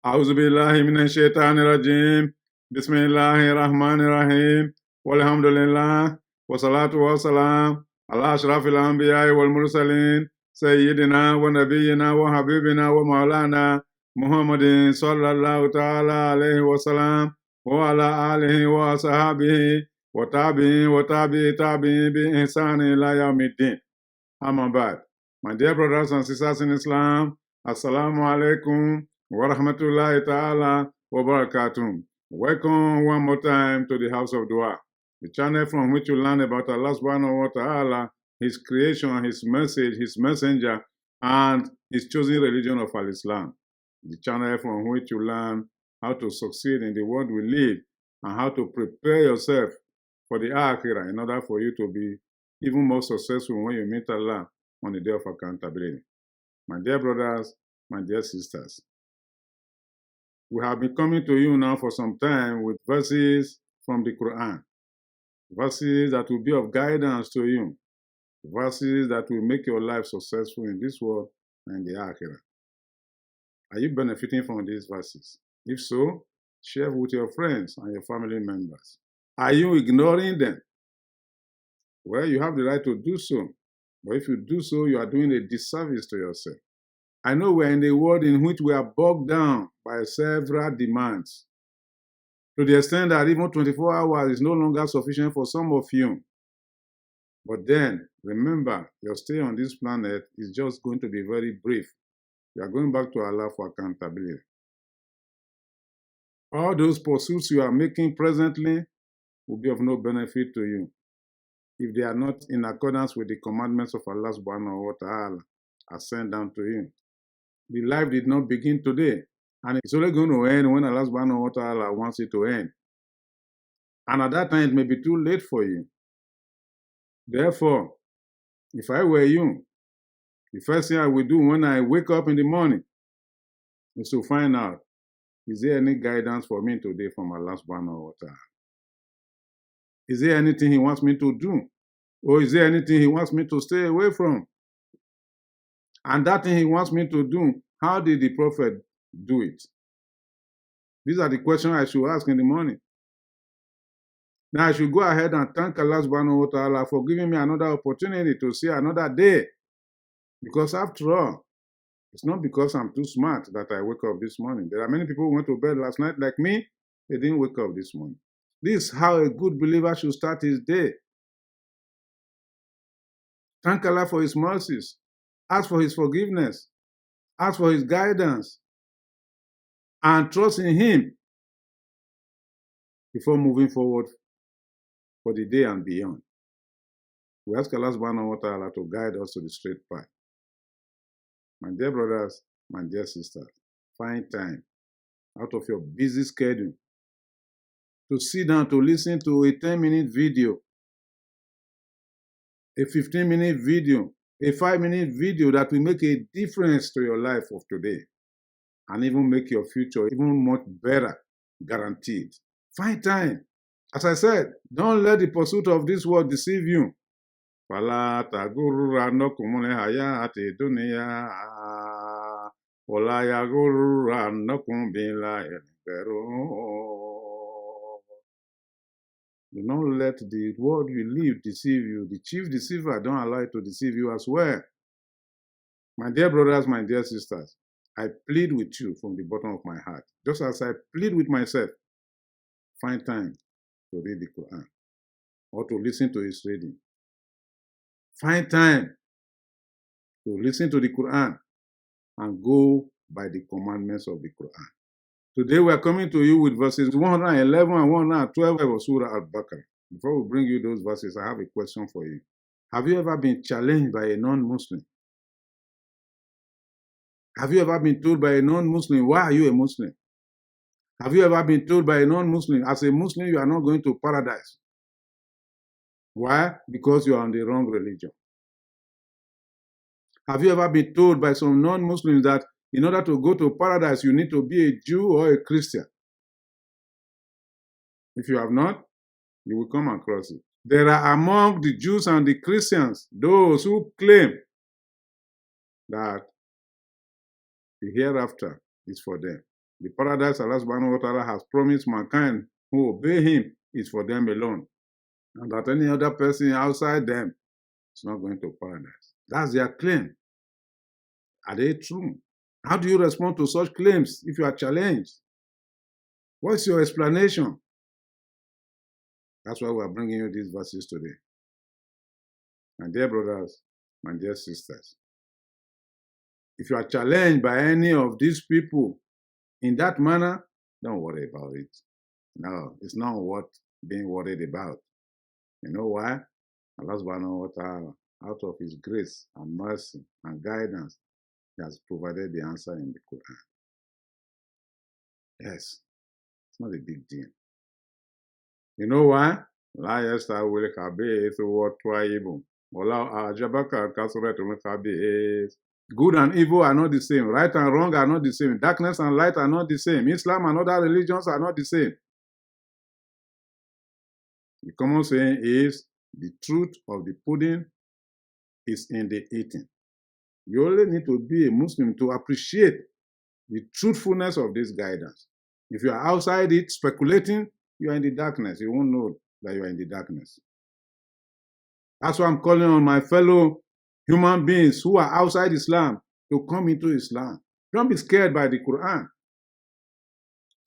أعوذ بالله من الشيطان الرجيم بسم الله الرحمن الرحيم والحمد لله والصلاة والسلام على أشرف الأنبياء والمرسلين سيدنا ونبينا وحبيبنا ومولانا محمد صلى الله تعالى عليه وسلم وعلى آله وصحبه وتابعين بإحسان إلى يوم الدين. أما بعد, my dear brothers and sisters in Islam, Assalamu alaikum wa rahmatullahi ta'ala wa barakatuh. Welcome one more time to the House of Dua, the channel from which you learn about Allah subhanahu wa ta'ala, His creation, His message, His messenger, and His chosen religion of Al-Islam. The channel from which you learn how to succeed in the world we live and how to prepare yourself for the Akhirah in order for you to be even more successful when you meet Allah on the day of accountability. My dear brothers, my dear sisters, we have been coming to you now for some time with verses from the Quran, verses that will be of guidance to you, verses that will make your life successful in this world and the Akhirah. Are you benefiting from these verses? If so, share with your friends and your family members. Are you ignoring them? Well, you have the right to do so. But if you do so, you are doing a disservice to yourself. I know we're in a world in which we are bogged down by several demands, to the extent that even 24 hours is no longer sufficient for some of you. But then, remember, your stay on this planet is just going to be very brief. You are going back to Allah for accountability. All those pursuits you are making presently will be of no benefit to you if they are not in accordance with the commandments of Allah subhanahu wa ta'ala as sent down to you. The life did not begin today, and it's only going to end when Allah subhanahu wa ta'ala wants it to end. And at that time, it may be too late for you. Therefore, if I were you, the first thing I will do when I wake up in the morning is to find out, is there any guidance for me today from Allah subhanahu wa ta'ala? Is there anything He wants me to do? Or is there anything He wants me to stay away from? And that thing He wants me to do, how did the Prophet do it? These are the questions I should ask in the morning. Now I should go ahead and thank Allah subhanahu wa ta'ala for giving me another opportunity to see another day. Because after all, it's not because I'm too smart that I wake up this morning. There are many people who went to bed last night like me, they didn't wake up this morning. This is how a good believer should start his day. Thank Allah for His mercies. Ask for His forgiveness. Ask for His guidance. And trust in Him before moving forward for the day and beyond. We ask Allah subhanahu wa ta'ala to guide us to the straight path. My dear brothers, my dear sisters, find time out of your busy schedule to sit down to listen to a 10-minute video, a 15-minute video, a 5-minute video that will make a difference to your life of today and even make your future even much better, guaranteed. Find time. As I said, don't let the pursuit of this world deceive you. فَلَا تَغُرَّنَّكُمُ الْحَيَاةُ الدُّنْيَا وَلَا يَغُرَّنَّكُم بِاللَّهِ الْغَرُورُ. Do not let the world you live deceive you. The chief deceiver, don't allow it to deceive you as well. My dear brothers, my dear sisters, I plead with you from the bottom of my heart, just as I plead with myself, find time to read the Quran or to listen to its reading. Find time to listen to the Quran and go by the commandments of the Quran. Today we are coming to you with verses 111 and 112 of Surah Al-Baqarah. Before we bring you those verses, I have a question for you. Have you ever been challenged by a non-Muslim? Have you ever been told by a non-Muslim, why are you a Muslim? Have you ever been told by a non-Muslim, as a Muslim, you are not going to paradise? Why? Because you are on the wrong religion. Have you ever been told by some non-Muslims that in order to go to paradise, you need to be a Jew or a Christian? If you have not, you will come across it. There are among the Jews and the Christians those who claim that the hereafter is for them. The paradise Allah subhanahu wa ta'ala has promised mankind who obey him is for them alone. And that any other person outside them is not going to paradise. That's their claim. Are they true? How do you respond to such claims if you are challenged? What's your explanation? That's why we are bringing you these verses today. My dear brothers, my dear sisters, if you are challenged by any of these people in that manner, don't worry about it. No, it's not worth being worried about. You know why? Allah subhanahu wa ta'ala, out of his grace and mercy and guidance, he has provided the answer in the Quran. Yes, it's not a big deal. You know why? La yastawil khabith wa tayyib. Wala ajabaka kasratul khabith. Good and evil are not the same. Right and wrong are not the same. Darkness and light are not the same. Islam and other religions are not the same. The common saying is, the truth of the pudding is in the eating. You only need to be a Muslim to appreciate the truthfulness of this guidance. If you are outside it, speculating, you are in the darkness. You won't know that you are in the darkness. That's why I'm calling on my fellow human beings who are outside Islam to come into Islam. Don't be scared by the Quran.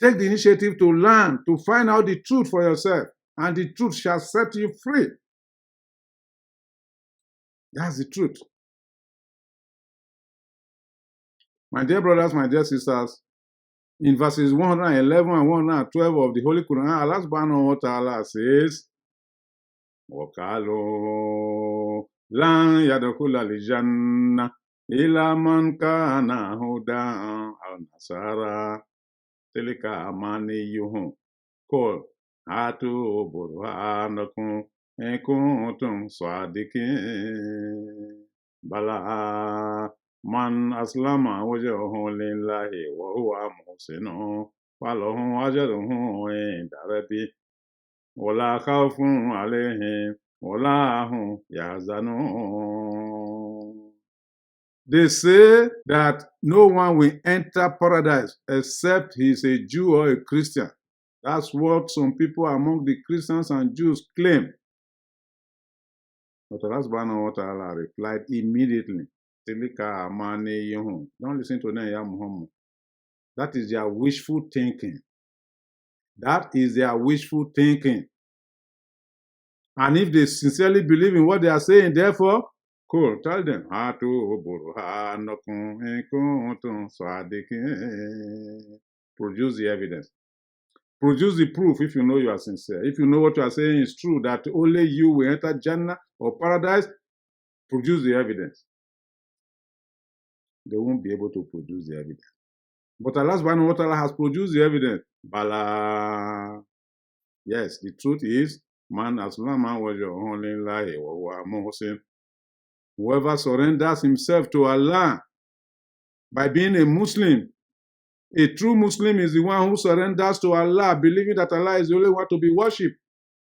Take the initiative to learn, to find out the truth for yourself, and the truth shall set you free. That's the truth. My dear brothers, my dear sisters, in verses 111 and 112 of the Holy Quran, Allah subhanahu wa ta'ala says, وَقَالُوا لَنْ يَدْخُلَ الْجَنَّةَ إِلَّا مَنْ كَانَ هُودًا أَوْ نَصَارَىٰ تِلْكَ أَمَانِيُّهُمْ قُلْ هَاتُوا بُرْهَانَكُمْ إِن كُنتُمْ صَادِقِينَ بَلَىٰ مَنْ أَسْلَمَ وَجْهَهُ لِلَّهِ وَهُوَ مُحْسِنٌ فَلَهُ أَجْرُهُ عِندَ رَبِّهِ وَلَا خَوْفٌ عَلَيْهِمْ وَلَا هُمْ يَحْزَنُونَ. They say that no one will enter paradise except he is a Jew or a Christian. That's what some people among the Christians and Jews claim. But Allah subhanahu wa ta'ala replied immediately, don't listen to them, Ya Muhammad. That is their wishful thinking. That is their wishful thinking. And if they sincerely believe in what they are saying, therefore, cool, tell them, produce the evidence. Produce the proof if you know you are sincere. If you know what you are saying is true, that only you will enter Jannah or paradise, produce the evidence. They won't be able to produce the evidence. But Allah subhanahu wa ta'ala has produced the evidence. Bala. Yes, the truth is, man aslama wajhahu lillahi wa huwa muhsin. Whoever surrenders himself to Allah by being a Muslim, a true Muslim is the one who surrenders to Allah, believing that Allah is the only one to be worshipped,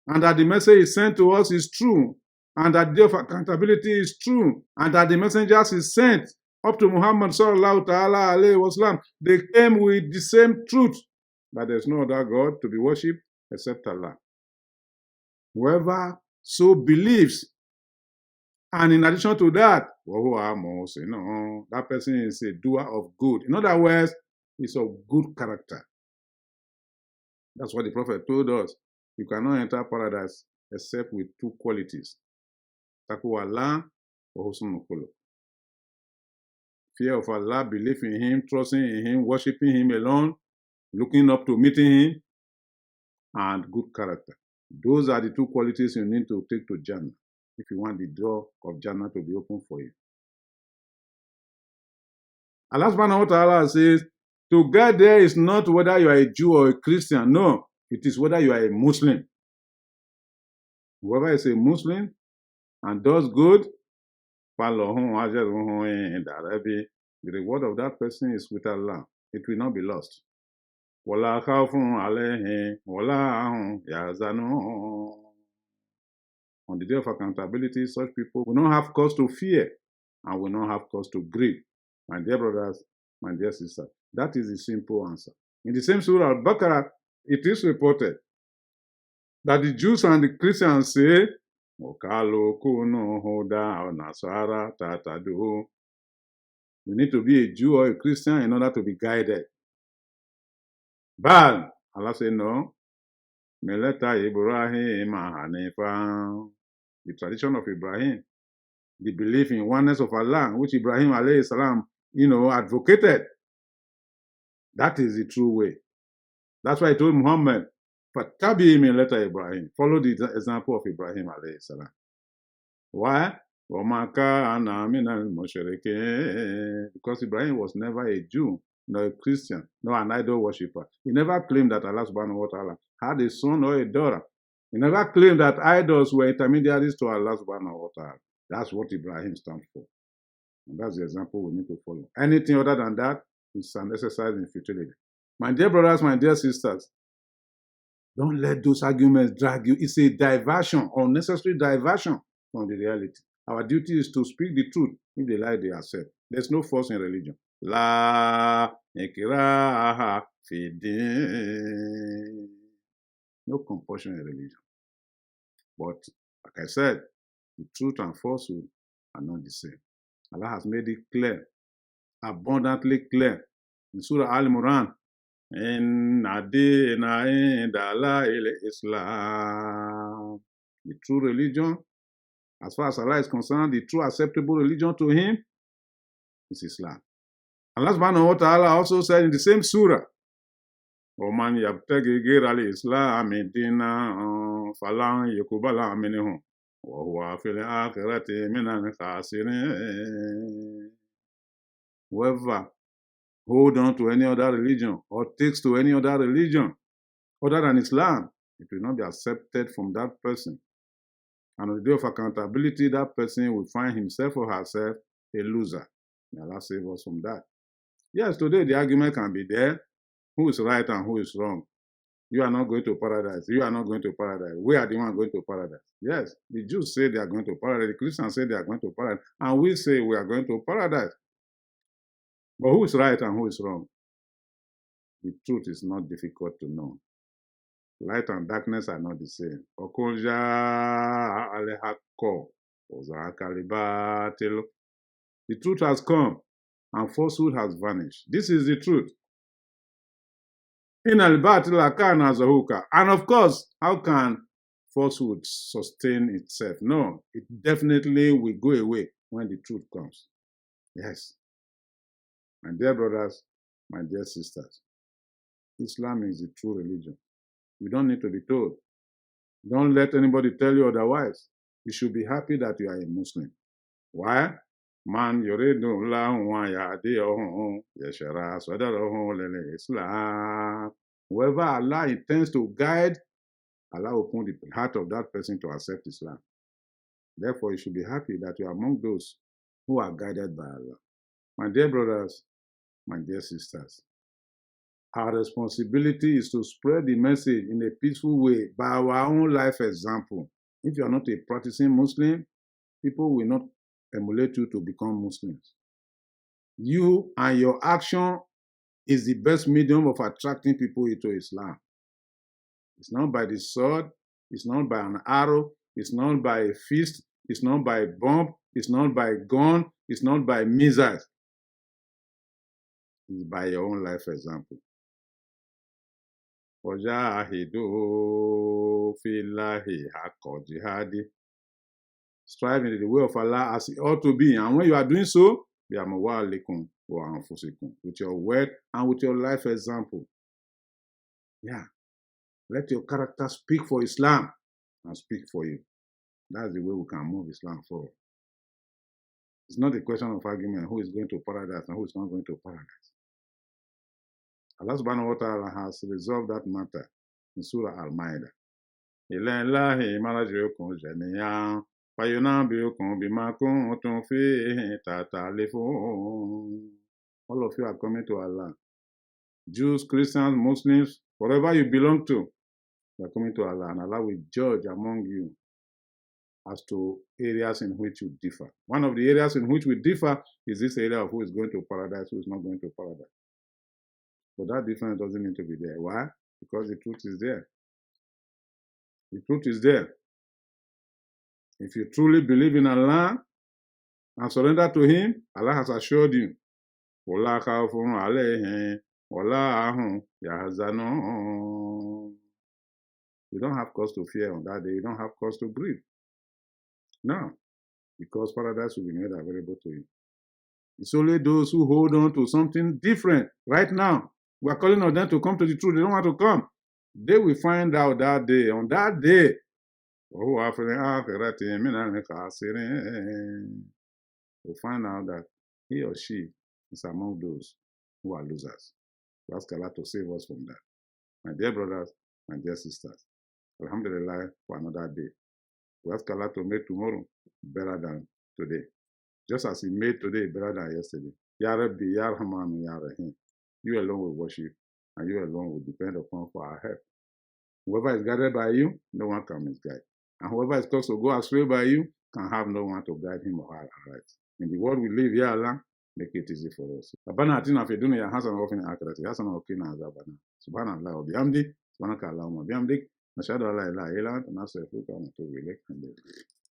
and that the message is sent to us is true, and that the day of accountability is true, and that the messengers is sent up to Muhammad sallallahu ta'ala alayhi wasallam. They came with the same truth, that there is no other God to be worshipped except Allah. Whoever so believes, and in addition to that, that person is a doer of good. In other words, he's of good character. That's what the Prophet told us. You cannot enter paradise except with two qualities. Taqwa Allah wa husnul khuluq. Fear of Allah, belief in Him, trusting in Him, worshiping Him alone, looking up to meeting Him, and good character. Those are the two qualities you need to take to Jannah if you want the door of Jannah to be open for you. Allah subhanahu wa ta'ala says, to get there is not whether you are a Jew or a Christian. No, it is whether you are a Muslim. Whoever is a Muslim and does good, the reward of that person is with Allah. It will not be lost. On the day of accountability, such people will not have cause to fear and will not have cause to grieve. My dear brothers, my dear sisters, that is the simple answer. In the same Surah Al-Baqarah, it is reported that the Jews and the Christians say, you need to be a Jew or a Christian in order to be guided. But Allah said, no. Meleta Ibrahim Hanifa. The tradition of Ibrahim, the belief in oneness of Allah, which Ibrahim alayhi salam, advocated. That is the true way. That's why he told Muhammad, Fatabi Meleta Ibrahim. Follow the example of Ibrahim alayhi salam. Why? Because Ibrahim was never a Jew, nor a Christian, nor an idol worshipper. He never claimed that Allah subhanahu wa ta'ala had a son or a daughter. He never claimed that idols were intermediaries to Allah subhanahu wa ta'ala. That's what Ibrahim stands for. And that's the example we need to follow. Anything other than that is an exercise in futility. My dear brothers, my dear sisters, don't let those arguments drag you. It's a diversion, unnecessary diversion from the reality. Our duty is to speak the truth. If they lie, they accept. There's no force in religion. La ikraha fi din. No compulsion in religion. But, like I said, the truth and falsehood are not the same. Allah has made it clear, abundantly clear. In Surah Al-Imran, Inna dina inda Allahi Islam. The true religion, as far as Allah is concerned, the true acceptable religion to Him is Islam. Allah subhanahu wa ta'ala also said in the same surah, وَمَنْ يَبْتَغِ غَيْرَ الْإِسْلَامِ دِينًا فَلَنْ يُقْبَلَ مِنْهُ وَهُوَ فِي الْآخِرَةِ مِنَ الْخَاسِرِينَ. Whoever hold on to any other religion or takes to any other religion other than Islam, it will not be accepted from that person. And on the day of accountability, that person will find himself or herself a loser. May Allah save us from that. Yes, today the argument can be there. Who is right and who is wrong? You are not going to paradise. You are not going to paradise. We are the one going to paradise. Yes, the Jews say they are going to paradise. The Christians say they are going to paradise. And we say we are going to paradise. But who is right and who is wrong? The truth is not difficult to know. Light and darkness are not the same. The truth has come and falsehood has vanished. This is the truth. And of course, how can falsehood sustain itself? No, it definitely will go away when the truth comes. Yes. My dear brothers, my dear sisters, Islam is the true religion. You don't need to be told. Don't let anybody tell you otherwise. You should be happy that you are a Muslim. Why? Man yuridu Allahu yahdihi yashra sadrahu lil Islam. Whoever Allah intends to guide, Allah will open the heart of that person to accept Islam. Therefore, you should be happy that you are among those who are guided by Allah. My dear brothers, my dear sisters, our responsibility is to spread the message in a peaceful way by our own life example. If you are not a practicing Muslim, people will not emulate you to become Muslims. You and your action is the best medium of attracting people into Islam. It's not by the sword, it's not by an arrow, it's not by a fist, it's not by a bomb, it's not by a gun, it's not by missiles. It's by your own life example. Strive in the way of Allah as it ought to be. And when you are doing so, with your word and with your life example. Yeah. Let your character speak for Islam and speak for you. That's the way we can move Islam forward. It's not a question of argument who is going to paradise and who is not going to paradise. Allah subhanahu wa ta'ala has resolved that matter in Surah Al-Ma'idah. Ilallahi marji'ukum jami'an fayunabbi'ukum bima kuntum fihi takhtalifun. All of you are coming to Allah. Jews, Christians, Muslims, whatever you belong to, you are coming to Allah, and Allah will judge among you as to areas in which you differ. One of the areas in which we differ is this area of who is going to paradise, who is not going to paradise. But that difference doesn't need to be there. Why? Because the truth is there. The truth is there. If you truly believe in Allah and surrender to Him, Allah has assured you, وَلَا خَوْفٌ عَلَيْهِمْ وَلَا هُمْ يَحْزَنُونَ. You don't have cause to fear on that day. You don't have cause to grieve. No, because paradise will be made available to you. It's only those who hold on to something different right now. We are calling on them to come to the truth. They don't want to come. They will find out that day. On that day, we'll find out that he or she is among those who are losers. We ask Allah to save us from that. My dear brothers, my dear sisters, Alhamdulillah for another day. We ask Allah to make tomorrow better than today. Just as He made today better than yesterday. Ya Rabbi, Ya Rahman, Ya Rahim. You alone will worship, and you alone will depend upon for our help. Whoever is guided by you, no one can misguide. And whoever is caused to go astray by you, can have no one to guide him or her right. In the world we live, Ya Allah, make it easy for us. Rabbana atina fid dunya hasanatan wa fil akhirati hasanatan wa qina azabannar. Subhanallahi wa bihamdihi, subhanaka Allahumma wa bihamdik, nashhadu an la ilaha illa anta nastaghfiruka wa natubu ilayk.